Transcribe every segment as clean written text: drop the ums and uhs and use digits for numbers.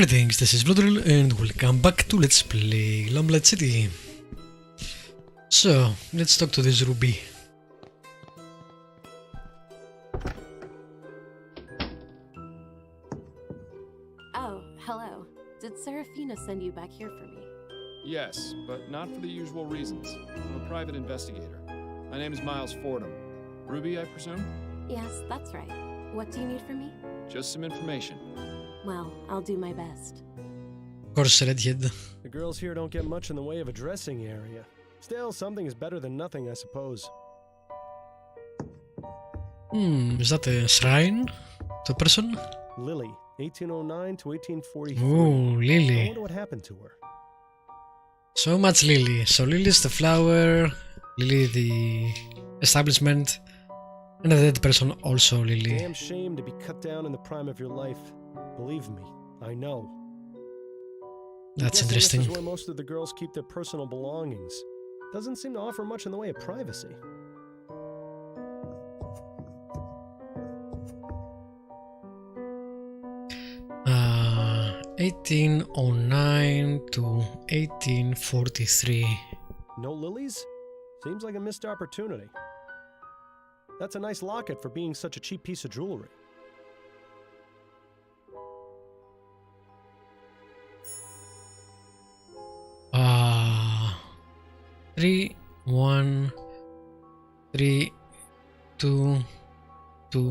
Greetings, this is Bloodrill and welcome back to Let's Play Lamplight City. So, let's talk to this Ruby. Oh, hello. Did Serafina send you back here for me? Yes, but not for the usual reasons. I'm a private investigator. My name is Miles Fordham. Ruby, I presume? Yes, that's right. What do you need from me? Just some information. Well, I'll do my best. Of course, redhead. The girls here don't get much in the way of a dressing area. Still, something is better than nothing, I suppose. Is that a shrine? To a person? Lily, 1809 to 1843. Oh, I Lily. wonder what happened to her. So much Lily. So Lily's the flower, Lily the establishment, and a dead person also Lily. Damn shame to be cut down in the prime of your life. Believe me, I know. That's I'm guessing interesting. This is where most of the girls keep their personal belongings. Doesn't seem to offer much in the way of privacy. Uh, 1809 to 1843. No lilies? Seems like a missed opportunity. That's a nice locket for being such a cheap piece of jewelry. Uh, 3, 1, 3, 2, 2,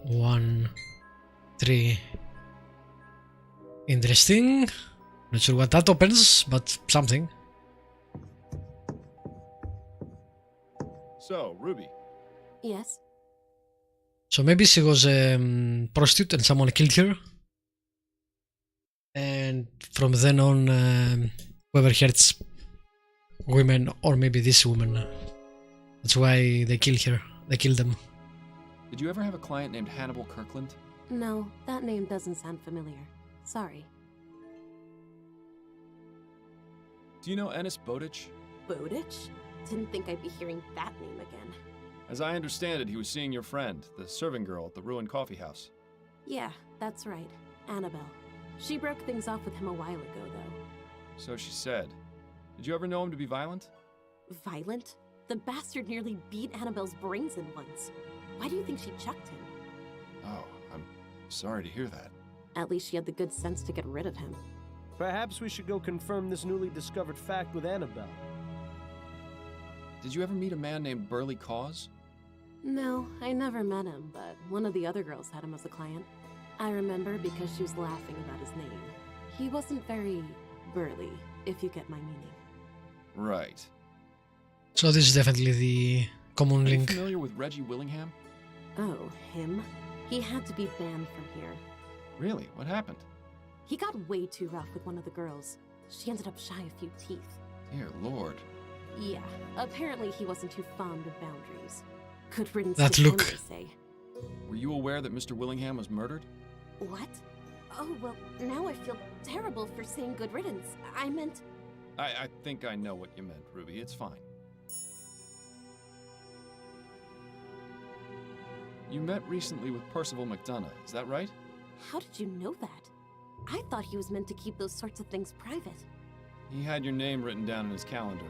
1, 3. Interesting. Not sure what that opens, but something. So, Ruby, Yes? So maybe she was a prostitute and someone killed her. And from then on, whoever hurts women, or maybe this woman, that's why they kill her. They kill them. did you ever have a client named Hannibal Kirkland? No, that name doesn't sound familiar. Sorry. Do you know Ennis Bowditch? Bowditch? Didn't think I'd be hearing that name again. As I understand it, he was seeing your friend, the serving girl at the ruined coffee house. Yeah, that's right. Annabelle. She broke things off with him a while ago, though. So she said. Did you ever know him to be violent? Violent? The bastard nearly beat Annabelle's brains in once. Why do you think she chucked him? Oh, I'm sorry to hear that. At least she had the good sense to get rid of him. Perhaps we should go confirm this newly discovered fact with Annabelle. Did you ever meet a man named Burley Cause? No, I never met him, but one of the other girls had him as a client. I remember because she was laughing about his name. He wasn't very burly, if you get my meaning. Right. So this is definitely the common Are you link. familiar with Reggie Willingham? Oh, him? He had to be banned from here. Really? What happened? He got way too rough with one of the girls. She ended up shy a few teeth. Dear Lord. Yeah, apparently he wasn't too fond of boundaries. Good riddance That to him, look. they say. Were you aware that Mr. Willingham was murdered? What? Oh, well, now I feel terrible for saying good riddance. I meant... I think I know what you meant, Ruby. It's fine. You met recently with Percival McDonough, is that right? How did you know that? I thought he was meant to keep those sorts of things private. He had your name written down in his calendar.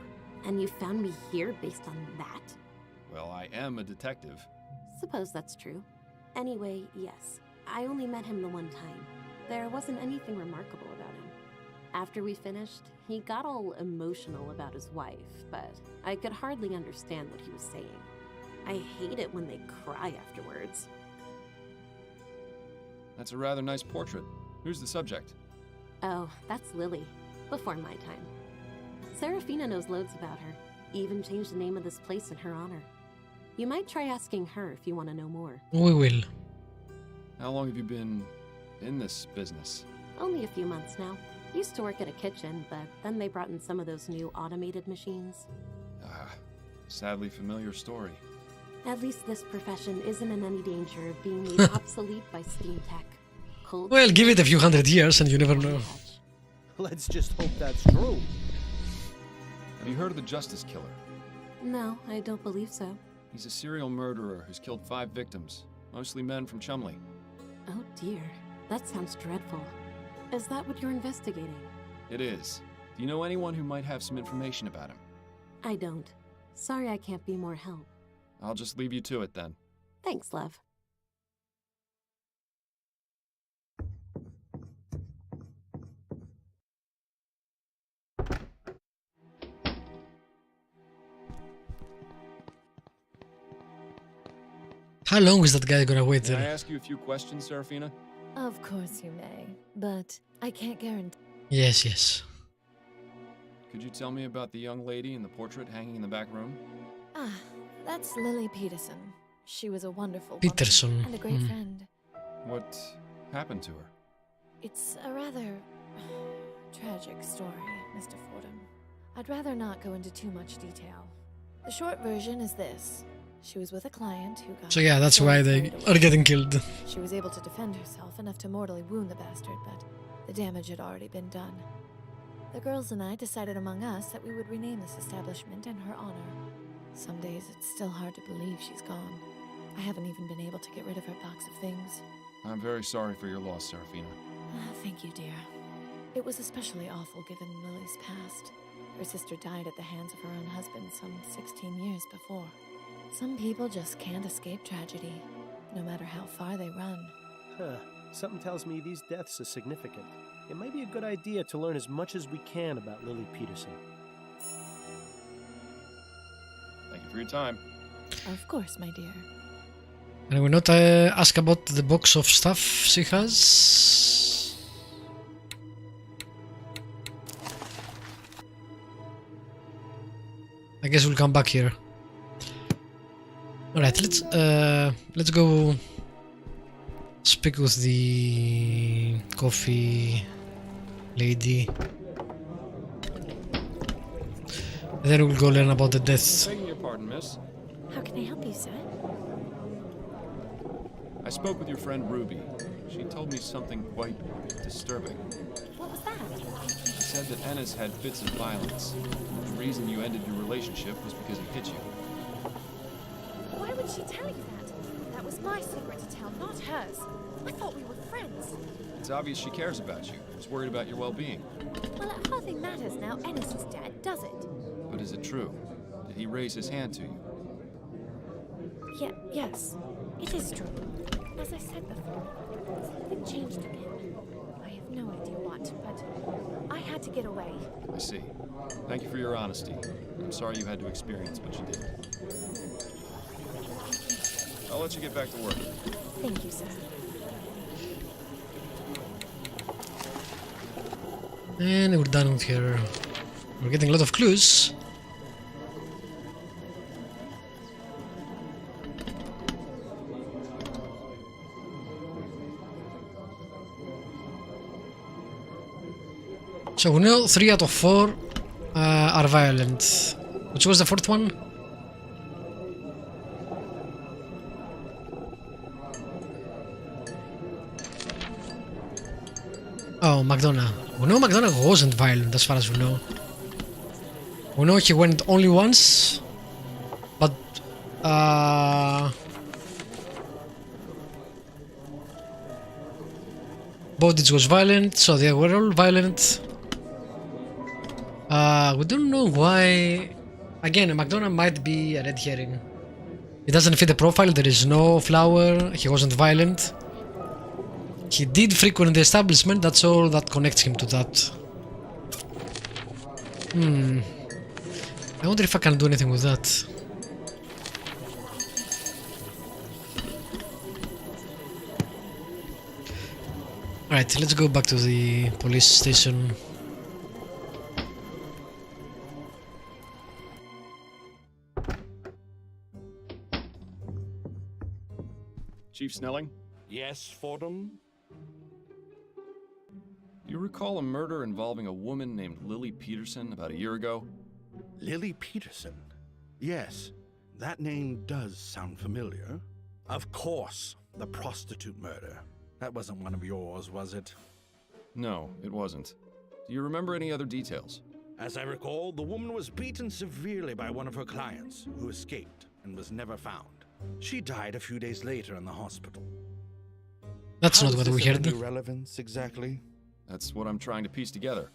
And you found me here based on that? Well, I am a detective. Suppose that's true. Anyway, yes. I only met him the one time. There wasn't anything remarkable about him. After we finished, he got all emotional about his wife, but I could hardly understand what he was saying. I hate it when they cry afterwards. That's a rather nice portrait. Who's the subject? Oh, that's Lily. Before my time. Serafina knows loads about her. Even changed the name of this place in her honor. You might try asking her if you want to know more. We will. How long have you been in this business? Only a few months now. Used to work at a kitchen, but then they brought in some of those new automated machines. Sadly familiar story. At least this profession isn't in any danger of being made obsolete by steam tech. Cold Well, give it a few hundred years and you never know. Let's just hope that's true. Have you heard of the Justice Killer? No, I don't believe so. He's a serial murderer who's killed 5 victims, mostly men from Chumley. Oh dear, that sounds dreadful. Is that what you're investigating? It is. Do you know anyone who might have some information about him? I don't. Sorry I can't be more help. I'll just leave you to it then. Thanks, love. How long is that guy gonna wait Can I there? ask you a few questions, Serafina? Of course you may, but I can't guarantee. Yes, yes. Could you tell me about the young lady in the portrait hanging in the back room? Ah, that's Lily Peterson. She was a wonderful Peterson. woman and a great friend. What happened to her? It's a rather tragic story, Mr. Fordham. I'd rather not go into too much detail. The short version is this. She was with a client who got... So yeah, that's why they carried are away. getting killed. She was able to defend herself enough to mortally wound the bastard, but the damage had already been done. The girls and I decided among us that we would rename this establishment in her honor. Some days it's still hard to believe she's gone. I haven't even been able to get rid of her box of things. I'm very sorry for your loss, Serafina. Thank you, dear. It was especially awful given Lily's past. Her sister died at the hands of her own husband some 16 years before. Some people just can't escape tragedy, no matter how far they run. Huh. Something tells me these deaths are significant. It might be a good idea to learn as much as we can about Lily Peterson. Thank you for your time. Of course, my dear. And I will not ask about the box of stuff she has. I guess we'll come back here. Alright, let's go speak with the coffee lady. And then we'll go learn about the death. Begging your pardon, miss. How can I help you, sir? I spoke with your friend Ruby. She told me something quite disturbing. What was that? She said that Ennis had fits of violence. The reason you ended your relationship was because he hit you. Why would she tell you that? That was my secret to tell, not hers. I thought we were friends. It's obvious she cares about you. She's worried about your well-being. Well, it hardly matters now Ennis is dead, does it? But is it true? Did he raise his hand to you? Yes. It is true. As I said before, something changed in him. I have no idea what, but I had to get away. I see. Thank you for your honesty. I'm sorry you had to experience what you did. I'll let you get back to work. Thank you, sir. And we're done with her. We're getting a lot of clues. So we know 3 out of 4 are violent. Which was the 4th one? Oh, McDonough. We know McDonough wasn't violent as far as we know. We know he went only once, but Bodies was violent, so they were all violent. We don't know why. Again, McDonough might be a red herring. It doesn't fit the profile, there is no flower, he wasn't violent. He did frequent the establishment, that's all that connects him to that. I wonder if I can do anything with that. Alright, let's go back to the police station. Chief Snelling, Yes, Fordham? do you recall a murder involving a woman named Lily Peterson about a year ago? Lily Peterson? Yes, that name does sound familiar. Of course, the prostitute murder. That wasn't one of yours, was it? No, it wasn't. Do you remember any other details? As I recall, the woman was beaten severely by one of her clients, who escaped and was never found. She died a few days later in the hospital. That's How not is what this we of heard. any relevance exactly? That's what I'm trying to piece together.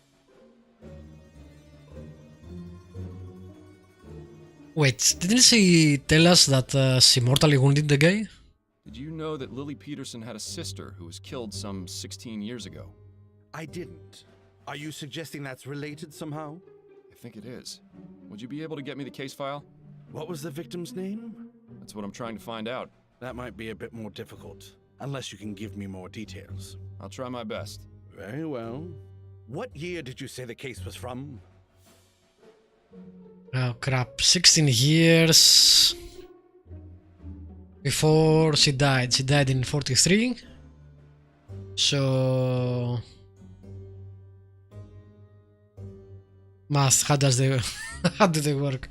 Wait, didn't she tell us that she mortally wounded the guy? Did you know that Lily Peterson had a sister who was killed some 16 years ago? I didn't. Are you suggesting that's related somehow? I think it is. Would you be able to get me the case file? What was the victim's name? That's what I'm trying to find out. That might be a bit more difficult, unless you can give me more details. I'll try my best. Very well. What year did you say the case was from? Oh crap, 16 years before she died. She died in 43. So... Math, how does they... how do they work?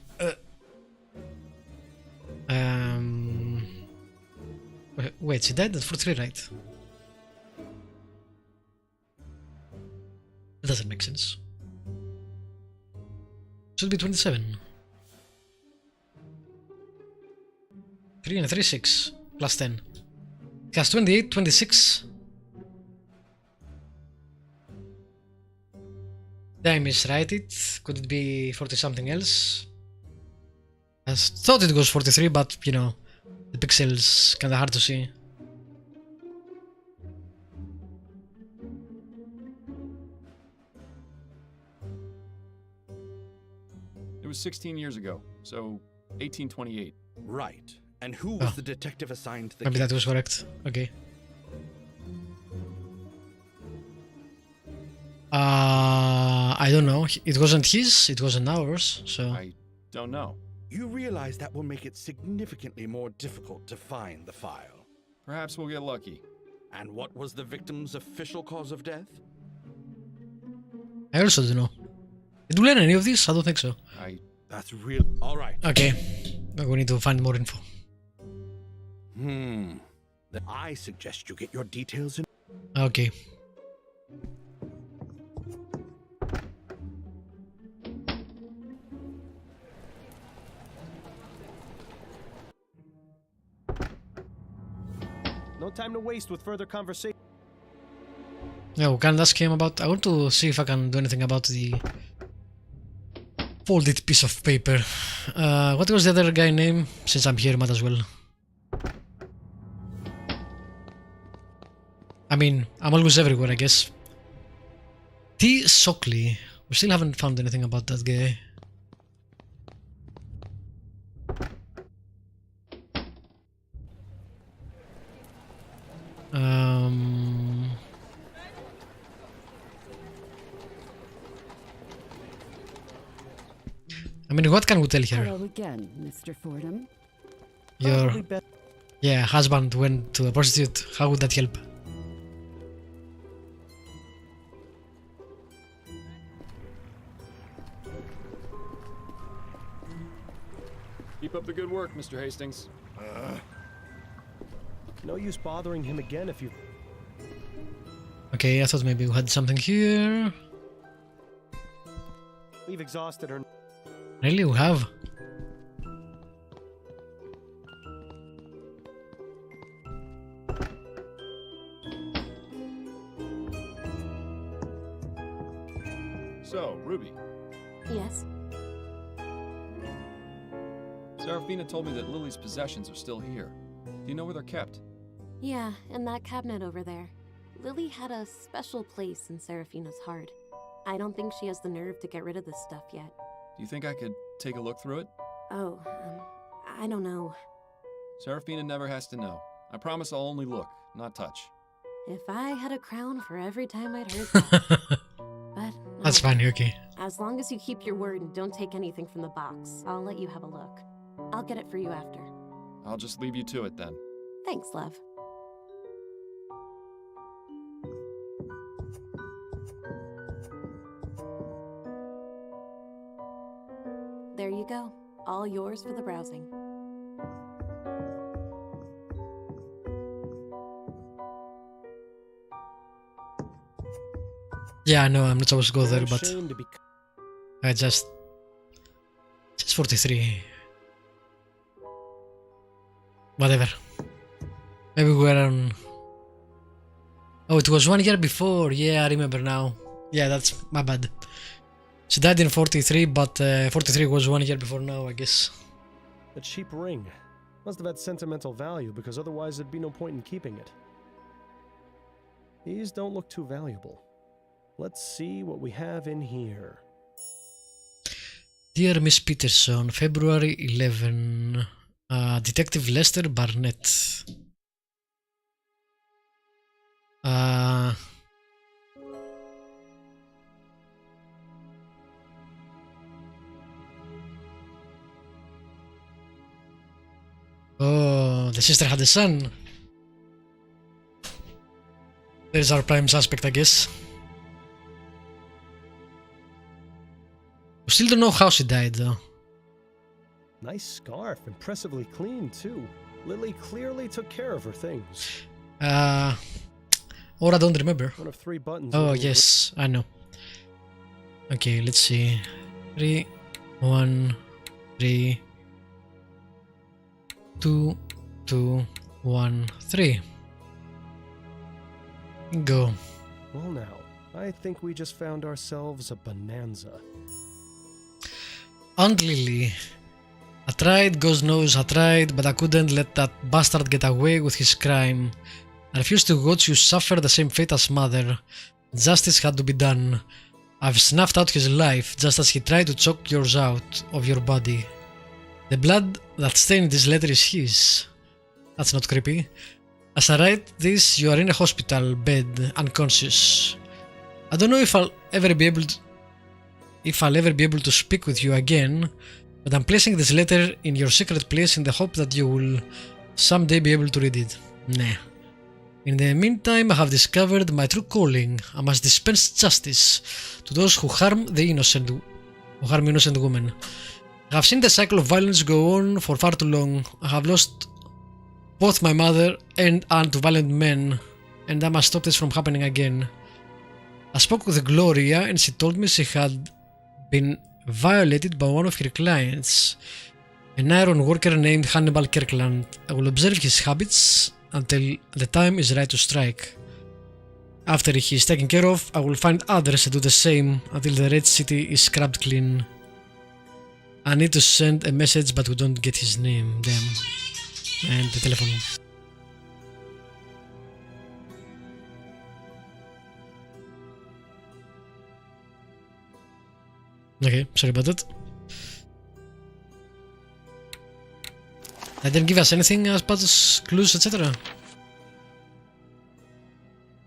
Wait, she died at 43, right? That doesn't make sense. Should be 27. 3 and 3, 6. Plus 10. It has 28, 26. Did I miswrite it? Could it be 40 something else? I thought it was 43, but you know, the pixels kinda hard to see. It was 16 years ago, so 1828. Right. And who was the detective assigned to the Maybe case? that was correct. Okay. I don't know. It wasn't his, it wasn't ours, so... I don't know. You realize that will make it significantly more difficult to find the file. Perhaps we'll get lucky. And what was the victim's official cause of death? I also don't know. Did we learn any of this? I don't think so. That's real. All right. Okay. We need to find more info. Then I suggest you get your details in. Okay. No time to waste with further conversation. Yeah, we can ask him about... I want to see if I can do anything about the folded piece of paper. What was the other guy name? Since I'm here, might as well. I mean, I'm always everywhere, I guess. T. Shockley. We still haven't found anything about that guy. I mean, what can we tell her? Hello again, Mr. Fordham. Your Probably best husband went to a prostitute. How would that help? Keep up the good work, Mr. Hastings. no use bothering him again if you... Okay, I thought maybe we had something here. We've exhausted her. Really, we have? So, Ruby, Yes? Serafina told me that Lily's possessions are still here. Do you know where they're kept? Yeah, in that cabinet over there. Lily had a special place in Serafina's heart. I don't think she has the nerve to get rid of this stuff yet. Do you think I could take a look through it? Oh, I don't know. Serafina never has to know. I promise I'll only look, not touch. If I had a crown for every time I'd heard that. But no. That's fine, okay. As long as you keep your word and don't take anything from the box, I'll let you have a look. I'll get it for you after. I'll just leave you to it then. Thanks, love. There you go. All yours for the browsing. Yeah, I know, I'm not supposed to go there, No but shame to be... I just 43. Whatever. Maybe we're on Oh, it was 1 year before. Yeah, I remember now. Yeah, that's my bad. She died in 43, but 43 was 1 year before now, I guess. A cheap ring. Must have had sentimental value because otherwise there'd be no point in keeping it. These don't look too valuable. Let's see what we have in here. Dear Miss Peterson, February 11. Detective Lester Barnett. Oh, the sister had a son. There's our prime suspect, I guess. We still don't know how she died, though. Nice scarf, impressively clean too. Lily clearly took care of her things. Or I don't remember. One of 3 buttons. Oh, yes, I know. Okay, let's see. 3, 1, 3, 2, 2, 1, 3. Go. Well now, I think we just found ourselves a bonanza. Aunt Lily. I tried, God knows I tried, but I couldn't let that bastard get away with his crime. I refused to watch you suffer the same fate as mother. Justice had to be done. I've snuffed out his life just as he tried to choke yours out of your body. The blood that stained this letter is his. That's not creepy. As I write this, you are in a hospital bed, unconscious. I don't know if I'll ever be able to speak with you again, but I'm placing this letter in your secret place in the hope that you will someday be able to read it. Nah. In the meantime, I have discovered my true calling. I must dispense justice to those who harm innocent women. I have seen the cycle of violence go on for far too long. I have lost both my mother and aunt to violent men, and I must stop this from happening again. I spoke with Gloria and she told me she had been violated by one of her clients, an iron worker named Hannibal Kirkland. I will observe his habits until the time is right to strike. After he is taken care of, I will find others and do the same until the Red City is scrubbed clean. I need to send a message, but we don't get his name. Damn. And the telephone. Okay, sorry about that. They didn't give us anything as part of clues, etc.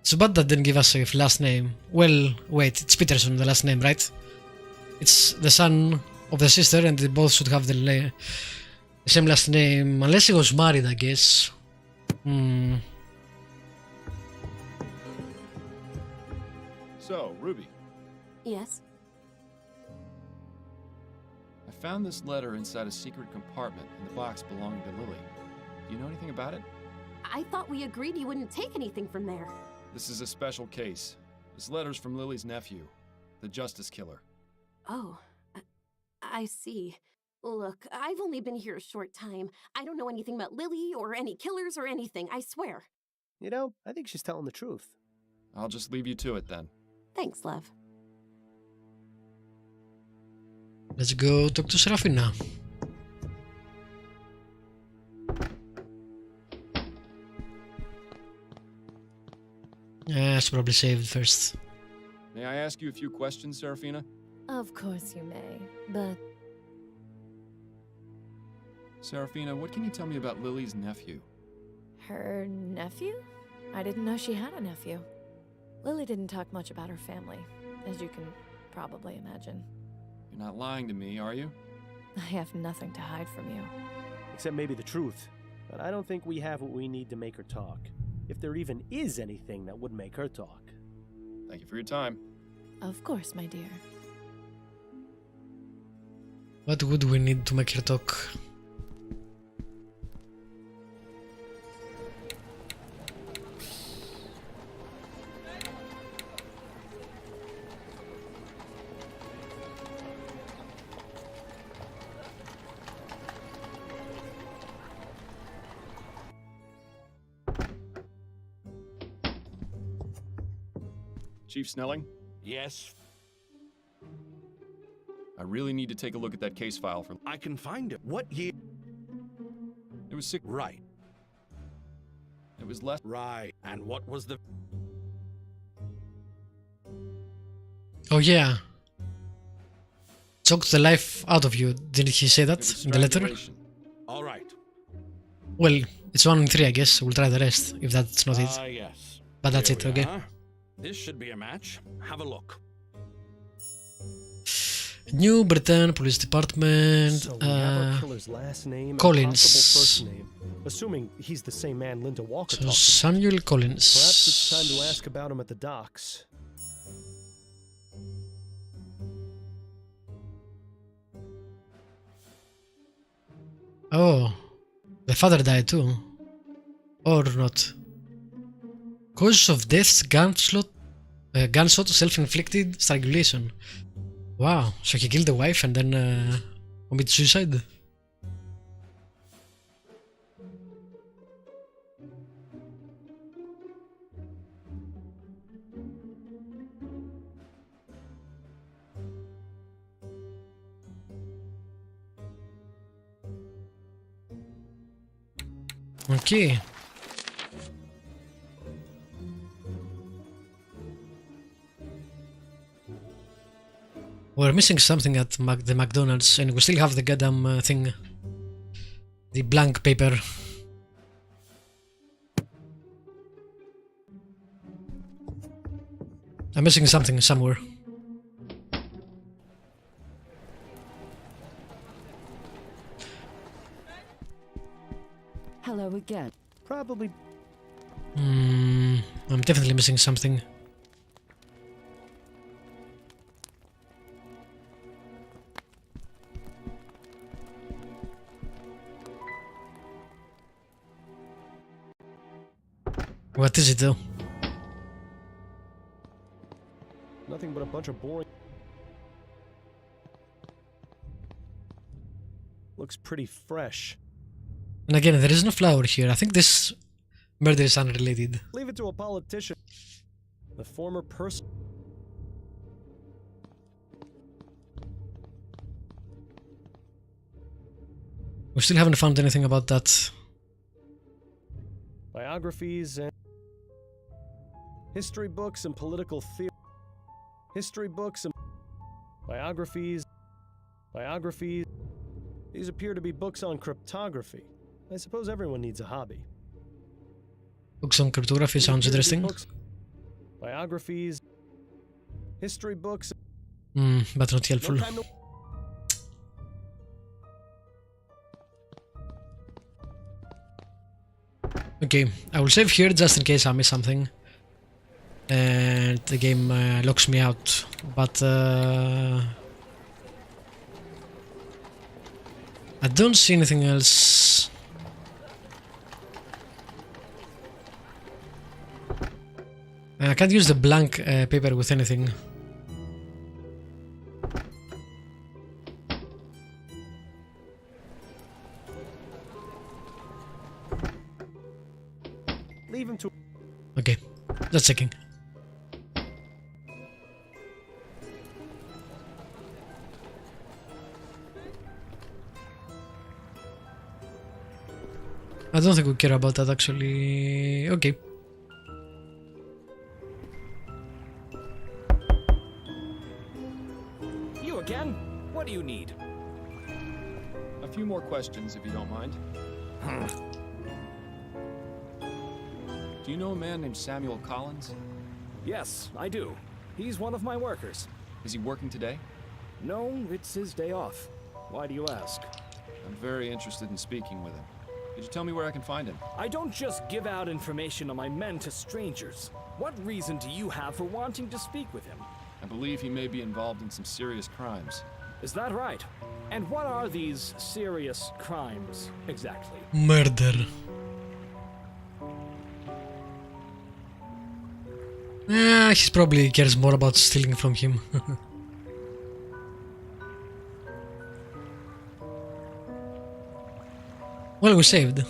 It's bad that didn't give us a last name. Well, wait, it's Peterson, the last name, right? It's the son of the sister, and they both should have the same last name, unless he was married, I guess. So, Ruby, Yes? I found this letter inside a secret compartment in the box belonging to Lily. Do you know anything about it? I thought we agreed you wouldn't take anything from there. This is a special case. This letter's from Lily's nephew, the Justice Killer. Oh, I see. Look, I've only been here a short time. I don't know anything about Lily or any killers or anything, I swear. You know, I think she's telling the truth. I'll just leave you to it then. Thanks, love. Let's go talk to Serafina. Yeah, I should probably save it first. May I ask you a few questions, Serafina? Of course you may, but Serafina, what can you tell me about Lily's nephew? her nephew? I didn't know she had a nephew. Lily didn't talk much about her family, as you can probably imagine. You're not lying to me, are you? I have nothing to hide from you. Except maybe the truth. But I don't think we have what we need to make her talk. If there even is anything that would make her talk. Thank you for your time. Of course, my dear. What would we need to make her talk? Chief Snelling? Yes, I really need to take a look at that case file for... I can find it. What year? It was six... Right. It was less... Right. And what was the... Oh yeah. Choked the life out of you. Didn't he say It that was in the letter? strangulation. All right. Well, it's 1 in 3, I guess. We'll try the rest, if that's not it. Yes. But that's Here it, we okay. are. This should be a match. Have a look. New Bretagne Police Department. So we have our killer's last name and Collins. possible first name. Assuming he's the same man Linda Walker So talked Samuel Collins. about. Perhaps it's time to ask about him at the docks. Oh, the father died too. Or not. Cause of death, gunshot, self-inflicted strangulation. Wow, so he killed the wife and then committed suicide? Okay. We're missing something at the McDonald's and we still have the goddamn thing. The blank paper. I'm missing something somewhere. Hello again. Probably. I'm definitely missing something. What is it though? Nothing but a bunch of boring. Looks pretty fresh. And again, there is no flower here. I think this murder is unrelated. Leave it to a politician. The former person. We still haven't found anything about that. Biographies and history books and political theory. History books and biographies. Biographies. These appear to be books on cryptography. I suppose everyone needs a hobby. Books on cryptography sounds interesting. Biographies. History books. But not helpful. No time to... Okay, I will save here just in case I miss something. And the game locks me out. But I don't see anything else. I can't use the blank paper with anything. Leave him to... Okay, just checking. I don't think we care about that actually. Okay. You again? What do you need? A few more questions, if you don't mind. Do you know a man named Samuel Collins? Yes, I do. He's one of my workers. Is he working today? No, it's his day off. Why do you ask? I'm very interested in speaking with him. Could you tell me where I can find him? I don't just give out information on my men to strangers. What reason do you have for wanting to speak with him? I believe he may be involved in some serious crimes. Is that right? And what are these serious crimes, exactly? Murder. He probably cares more about stealing from him. Well, we saved.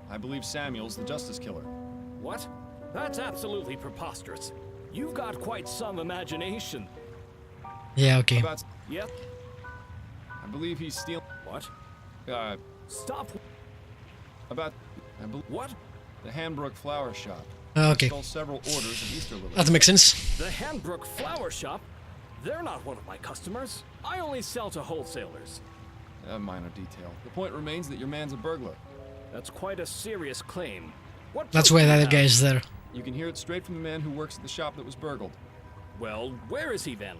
I believe Samuel's the justice killer. What? That's absolutely preposterous. You've got quite some imagination. Yeah, okay. About, Yep. I believe he's stealing. What? Stop. About, I believe, What? the Hanbrook flower shop. Okay. Stole several orders of Easter lilies. That makes sense. The Hanbrook Flower Shop? They're not one of my customers. I only sell to wholesalers. A minor detail. The point remains that your man's a burglar. That's quite a serious claim. What That's proof why do the you other guy have? is there. You can hear it straight from the man who works at the shop that was burgled. Well, where is he then?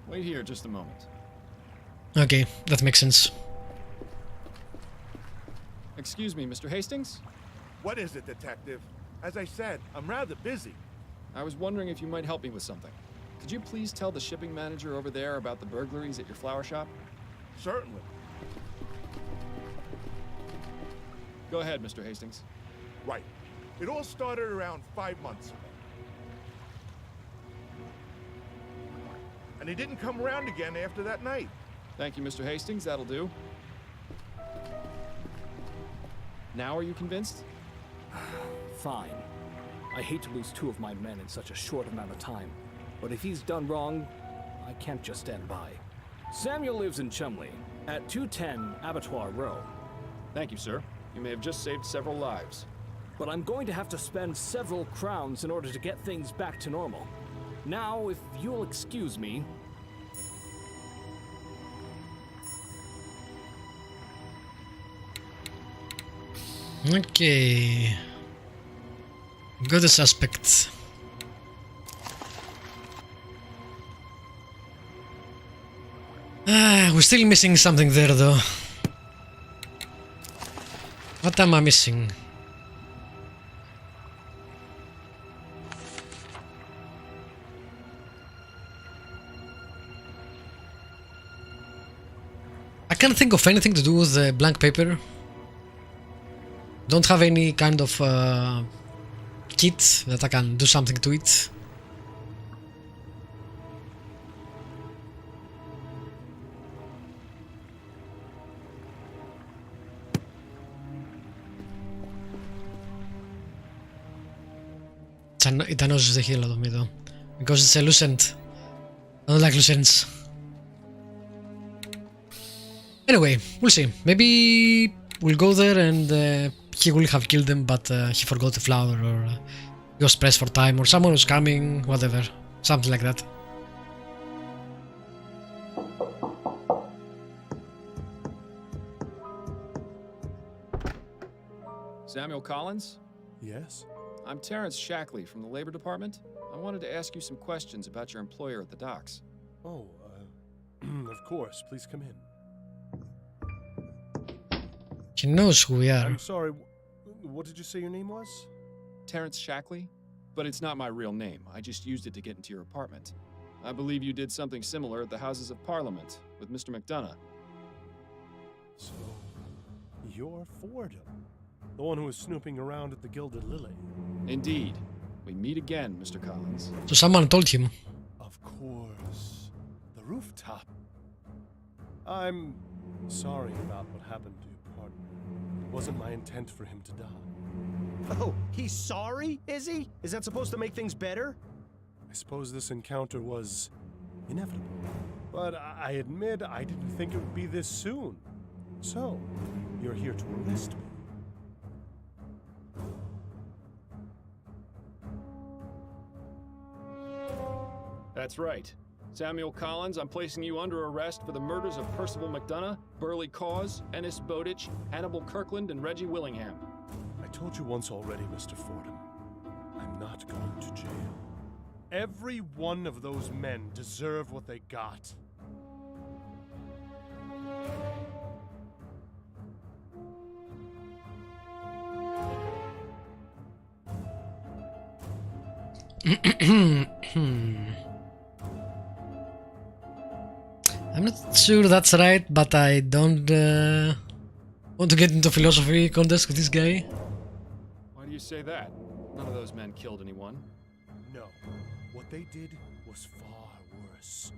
Wait here just a moment. Okay, that makes sense. Excuse me, Mr. Hastings? What is it, Detective? As I said, I'm rather busy. I was wondering if you might help me with something. Could you please tell the shipping manager over there about the burglaries at your flower shop? Certainly. Go ahead, Mr. Hastings. Right. It all started around 5 months ago. And he didn't come around again after that night. Thank you, Mr. Hastings. That'll do. Now are you convinced? Fine. I hate to lose 2 of my men in such a short amount of time. But if he's done wrong, I can't just stand by. Samuel lives in Chumley, at 210 Abattoir Row. Thank you, sir. You may have just saved several lives. But I'm going to have to spend several crowns in order to get things back to normal. Now, if you'll excuse me... Okay. Got the suspects. We're still missing something there though. What am I missing? I can't think of anything to do with the blank paper. Don't have any kind of kit that I can do something to it. Ήταν όσους δεν χείλα το μύτο. Because it's a lucent. I don't like lucents. Anyway, we'll see. Maybe we'll go there and he will have killed them, but he forgot the flower, or he was pressed for time, or someone was coming, whatever. Something like that. Samuel Collins? Yes? I'm Terrence Shackley from the Labor Department. I wanted to ask you some questions about your employer at the docks. Oh, of course. Please come in. He knows who we are. I'm sorry, what did you say your name was? Terrence Shackley? But it's not my real name. I just used it to get into your apartment. I believe you did something similar at the Houses of Parliament with Mr. McDonough. So, you're Fordham. The one who was snooping around at the Gilded Lily. Indeed. We meet again, Mr. Collins. So someone told him. Of course. The rooftop. I'm sorry about what happened to your partner. It wasn't my intent for him to die. Oh, he's sorry, is he? Is that supposed to make things better? I suppose this encounter was inevitable. But I admit I didn't think it would be this soon. So, you're here to arrest me. That's right. Samuel Collins, I'm placing you under arrest for the murders of Percival McDonough, Burley Cause, Ennis Bowditch, Hannibal Kirkland, and Reggie Willingham. I told you once already, Mr. Fordham. I'm not going to jail. Every one of those men deserve what they got. I'm not sure that's right, but I don't want to get into philosophy contest with this guy. Why do you say that? None of those men killed anyone. No. What they did was far worse.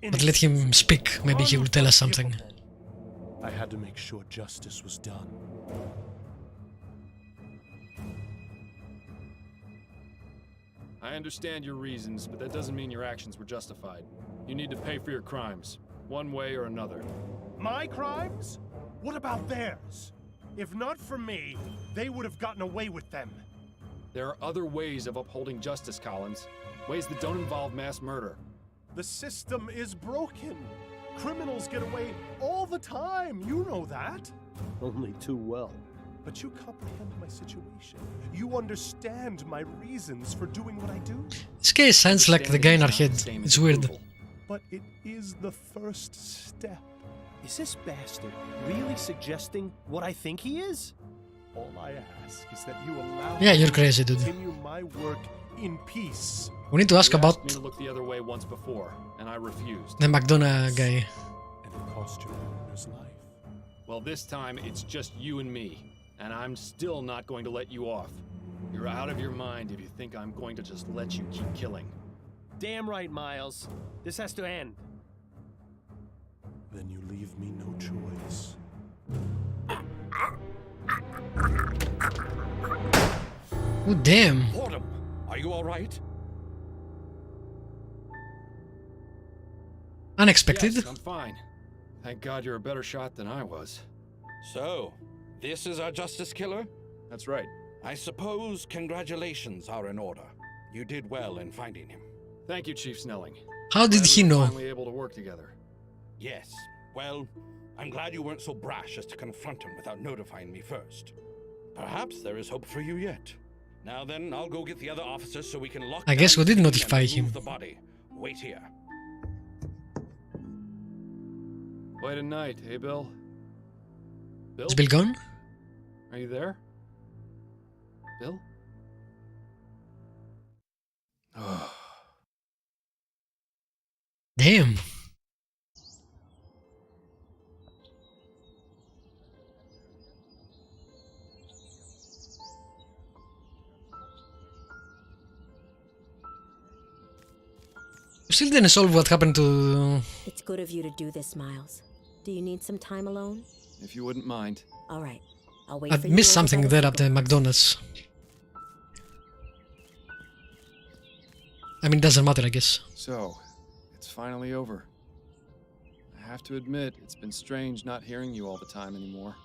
But let him speak, maybe he will tell us something. I had to make sure justice was done. I understand your reasons, but that doesn't mean your actions were justified. You need to pay for your crimes, one way or another. My crimes? What about theirs? If not for me, they would have gotten away with them. There are other ways of upholding justice, Collins. Ways that don't involve mass murder. The system is broken. Criminals get away all the time, you know that. Only too well. But you comprehend my situation. You understand my reasons for doing what I do. This guy sounds like the guy in our head. It's weird. But it is the first step. Is this bastard really suggesting what I think he is? All I ask is that you allow Yeah, you're me crazy, to dude. continue my work in peace. We need to ask You about asked me to look the other way once before, and I refused. the McDonough guy. And it cost your owner's life. Well, this time it's just you and me, and I'm still not going to let you off. You're out of your mind if you think I'm going to just let you keep killing. Damn right, Miles. This has to end. Then you leave me no choice. Oh, damn. Fordham, are you all right? Unexpected. Yes, I'm fine. Thank God you're a better shot than I was. So, this is our justice killer? That's right. I suppose congratulations are in order. You did well in finding him. Thank you, Chief Snelling. How did Glad he we were know? finally able to work together. Yes. Well, I'm glad you weren't so brash as to confront him without notifying me first. Perhaps there is hope for you yet. Now then, I'll go get the other officers so we can lock I guess down we did the city notify and him. remove the body. Wait here. Quite a night, hey, Bill? Bill? Is Bill gone? Are you there? Bill? Oh. Damn. We still didn't solve what happened to... It's good of you to do this, Miles. Do you need some time alone? If you wouldn't mind. All right. I'll wait I'd for you missed over by something the there at the food court. McDonald's. I mean, doesn't matter, I guess. So, it's finally over. I have to admit, it's been strange not hearing you all the time anymore.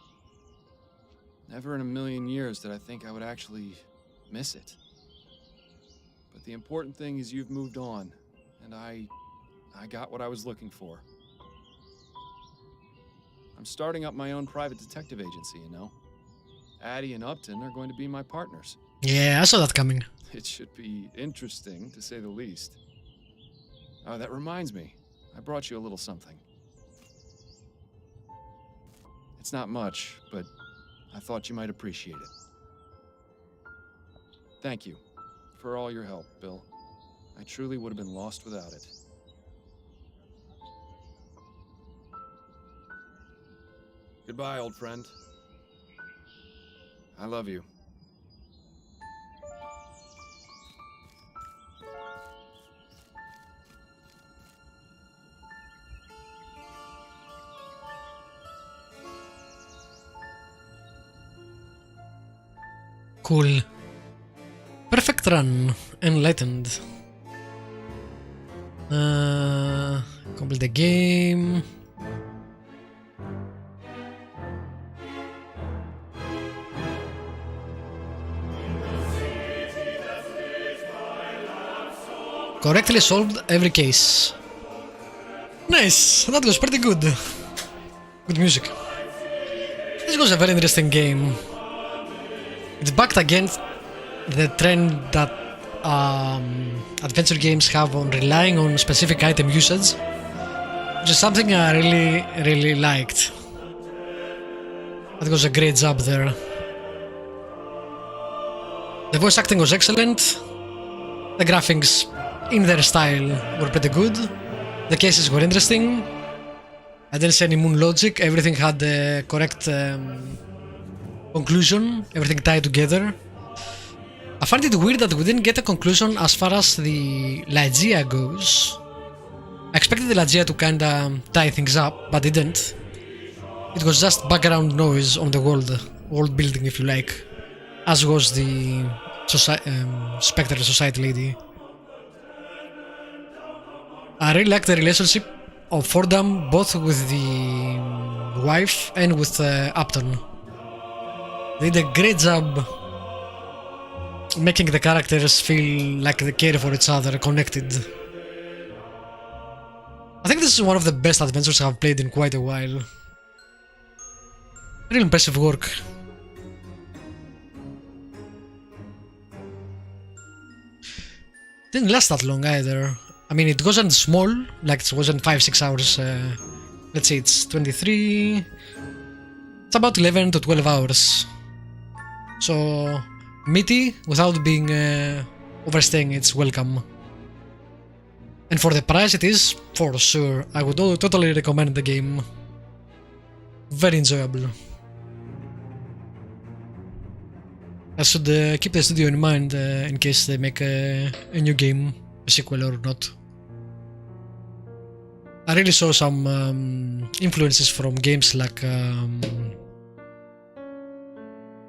Never in a million years did I think I would actually miss it. But the important thing is you've moved on, and I got what I was looking for. I'm starting up my own private detective agency, you know. Addie and Upton are going to be my partners. Yeah, I saw that coming. It should be interesting, to say the least. Oh, that reminds me. I brought you a little something. It's not much, but I thought you might appreciate it. Thank you for all your help, Bill. I truly would have been lost without it. Goodbye, old friend. I love you. Cool. Perfect run. Enlightened. Complete the game. Correctly solved every case. Nice, that was pretty good. Good music. This was a very interesting game. It's backed against the trend that adventure games have on relying on specific item usage, which is something I really liked. That was a great job there. The voice acting was excellent. The graphics in their style were pretty good. The cases were interesting. I didn't see any moon logic. Everything had the correct conclusion. Everything tied together. I find it weird that we didn't get a conclusion as far as the Lygia goes. I expected the Lygia to kinda tie things up, but didn't. It was just background noise on the world building, if you like, as was the Spectre Society lady. I really like the relationship of Fordham, both with the wife and with Upton. They did a great job making the characters feel like they care for each other, connected. I think this is one of the best adventures I've played in quite a while. Really impressive work. Didn't last that long either. I mean, it wasn't small, like it wasn't 5-6 hours. Let's say it's 23. It's about 11 to 12 hours. So, meaty without being overstaying its welcome. And for the price it is, for sure, I would totally recommend the game. Very enjoyable. I should keep the studio in mind in case they make a new game, a sequel or not. I really saw some influences from games like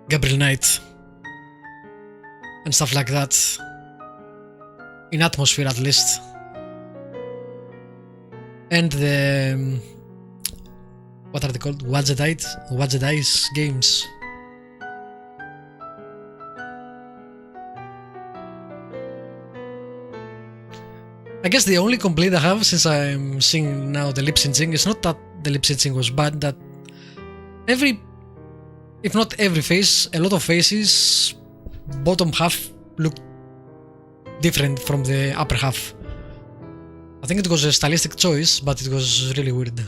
Gabriel Knight and stuff like that, in atmosphere at least. And the what are they called? Wadjedi's games. I guess the only complaint I have, since I'm seeing now the lip syncing, is not that the lip syncing was bad, that if not every face, a lot of faces, bottom half look different from the upper half. I think it was a stylistic choice, but it was really weird.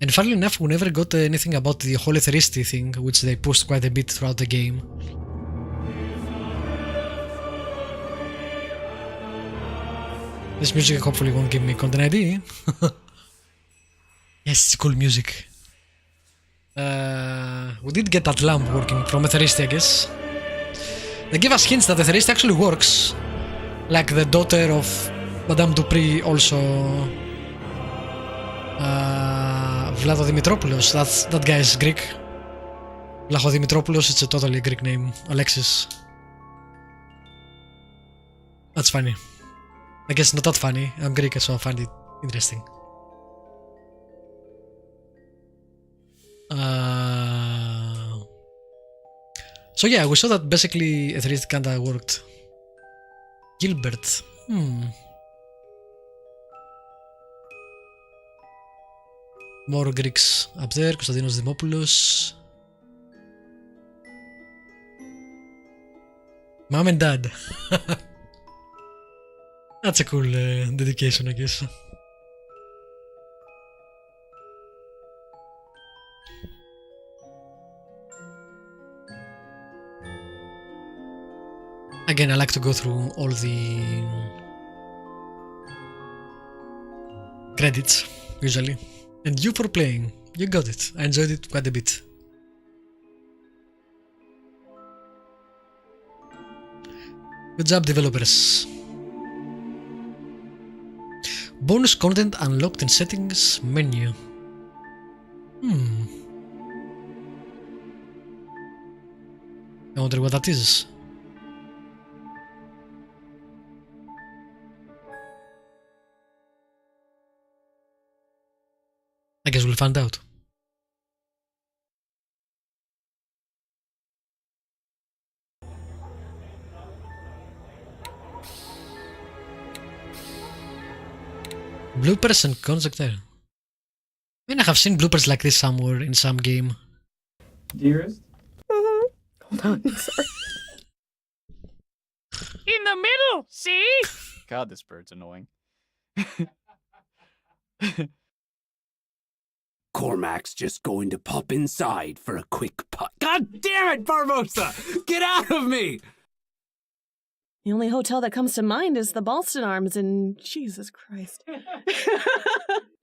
And funnily enough, we never got anything about the Holy Thirsty thing, which they pushed quite a bit throughout the game. This music hopefully won't give me content ID. Yes, it's cool music. We did get that lamp working from a Thirsty, I guess. They give us hints that the Thirsty actually works. Like the daughter of Madame Dupree also... Vlado Dimitropoulos, that guy is Greek. Vlacho Dimitropoulos, it's a totally Greek name. Alexis. That's funny. I guess not that funny. I'm Greek, so I find it interesting. So yeah, we saw that basically Ethereum kinda worked. Gilbert. More Greeks up there, Konstantinos Dimopoulos. Mom and Dad. That's a cool dedication, I guess. Again, I like to go through all the credits, usually. And you for playing. You got it. I enjoyed it quite a bit. Good job, developers. Bonus content unlocked in settings menu. I wonder what that is. I guess we'll find out. Bloopers and concept there. I mean, I have seen bloopers like this somewhere in some game. Dearest? Hold on, sorry. In the middle, see? God, this bird's annoying. Cormac's just going to pop inside for a quick putt. God damn it, Barbosa! Get out of me! The only hotel that comes to mind is the Ballston Arms in... Jesus Christ.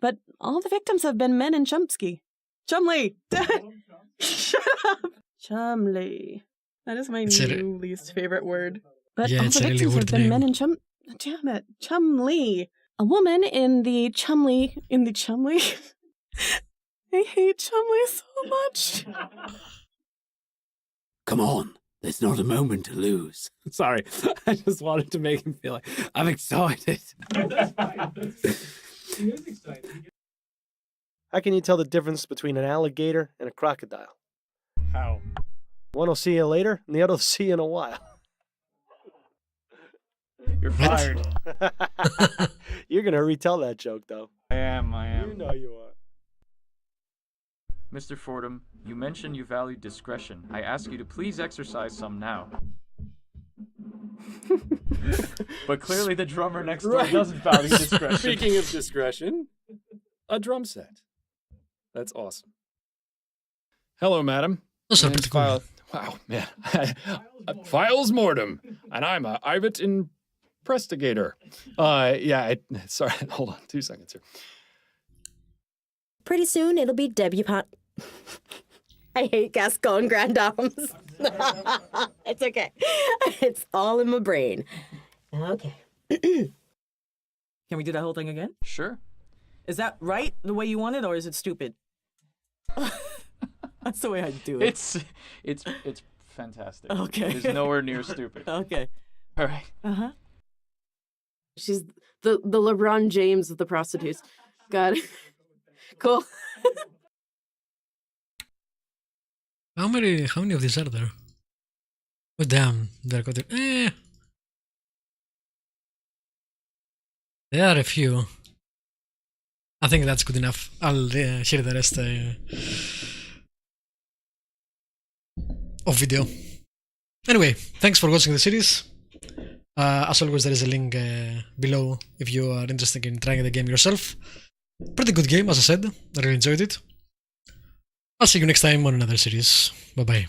But all the victims have been men in Chomsky. Chumley! Shut up! Chumley. That is my new least favorite word. But yeah, all the victims have been men in Damn it. Chumley. A woman in the Chumley... I hate Chumley so much. Come on, There's not a moment to lose. Sorry, I just wanted to make him feel like I'm excited. That's fine. He is excited. How can you tell the difference between an alligator and a crocodile? How? One will see you later, and the other will see you in a while. You're fired. You're gonna retell that joke, though. I am. You know you are. Mr. Fordham, you mentioned you value discretion. I ask you to please exercise some now. But clearly the drummer next door doesn't value discretion. Speaking of discretion, a drum set. That's awesome. Hello, madam. Those are My name's pretty cool. Wow, man. Files Mortem, and I'm a Ivet investigator. Sorry, hold on 2 seconds here. Pretty soon it'll be debutante. I hate Gascon Grand Dames. It's okay. It's all in my brain. Okay. Can we do that whole thing again? Sure. Is that right, the way you want it, or is it stupid? That's the way I do it. It's fantastic. Okay. It's nowhere near stupid. Okay. All right. Uh-huh. She's the LeBron James of the prostitutes. Got it. Cool. How many of these are there? Oh damn, they're got There are a few. I think that's good enough. I'll hear the rest of video. Anyway, thanks for watching the series. As always, there is a link below if you are interested in trying the game yourself. Pretty good game, as I said. I really enjoyed it. I'll see you next time on another series. Bye bye.